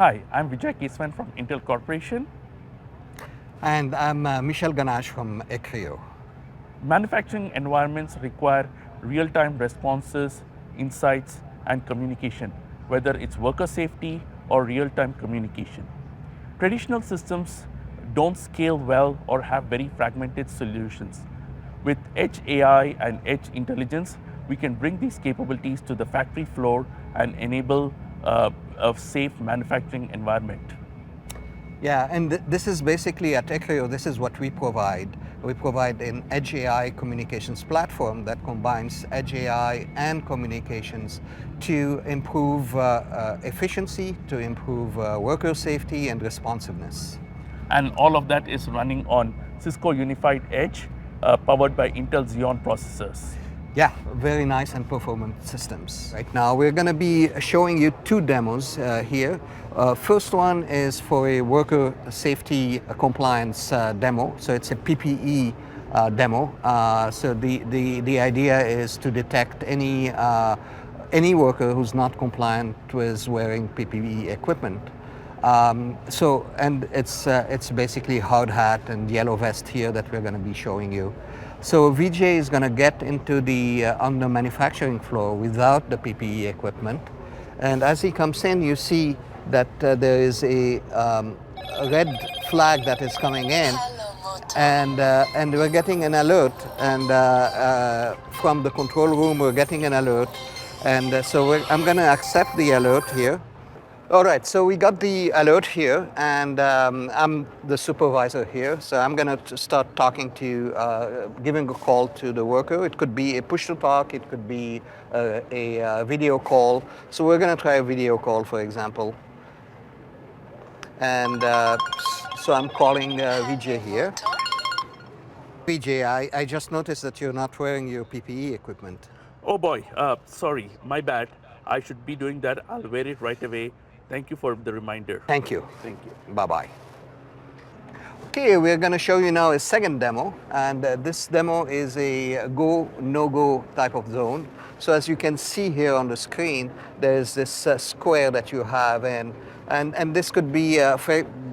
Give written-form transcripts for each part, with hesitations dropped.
Hi, I'm Vijay Keswan from Intel Corporation. And I'm Michel Ganache from Ecrio. Manufacturing environments require real-time responses, insights, and communication, whether it's worker safety or real-time communication. Traditional systems don't scale well or have very fragmented solutions. With Edge AI and Edge Intelligence, we can bring these capabilities to the factory floor and enable a safe manufacturing environment. Yeah, and this is basically at Ecrio, this is what we provide. We provide an Edge AI communications platform that combines Edge AI and communications to improve efficiency, to improve worker safety and responsiveness. And all of that is running on Cisco Unified Edge, powered by Intel Xeon processors. Yeah, very nice and performant systems. Right now we're going to be showing you two demos here. First one is for a worker safety compliance demo. So it's a PPE demo. So the idea is to detect any worker who's not compliant with wearing PPE equipment. And it's basically hard hat and yellow vest here that we're going to be showing you. So VJ is going to get into the on the manufacturing floor without the PPE equipment, and as he comes in, you see that there is a red flag that is coming in, and we're getting an alert, and from the control room we're getting an alert, and I'm going to accept the alert here. All right, so we got the alert here, and I'm the supervisor here, so I'm going to start talking to, giving a call to the worker. It could be a push-to-talk, it could be a video call. So we're going to try a video call, for example. And so I'm calling Vijay here. Vijay, I just noticed that you're not wearing your PPE equipment. Oh boy, sorry, my bad. I should be doing that. I'll wear it right away. Thank you for the reminder. Thank you. Thank you. Bye-bye. Okay, we're going to show you now a second demo, and this demo is a go, no-go type of zone. So as you can see here on the screen, there's this square that you have, and this could be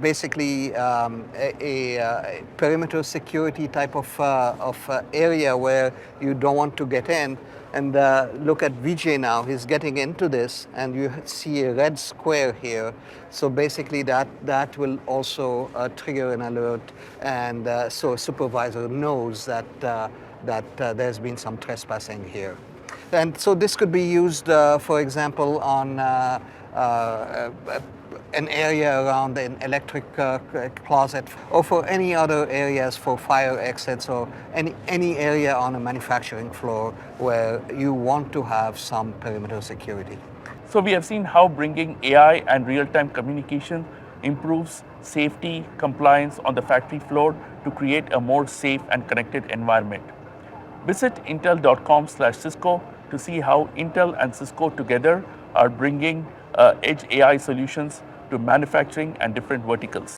basically a perimeter security type of area where you don't want to get in. And look at Vijay now, he's getting into this, and you see a red square here. So basically that will also trigger an alert, and so a supervisor knows that, there's been some trespassing here. And so this could be used, for example, on an area around an electric closet, or for any other areas for fire exits, or any area on a manufacturing floor where you want to have some perimeter security. So we have seen how bringing AI and real-time communication improves safety, compliance on the factory floor to create a more safe and connected environment. Visit intel.com/Cisco to see how Intel and Cisco together are bringing Edge AI solutions to manufacturing and different verticals.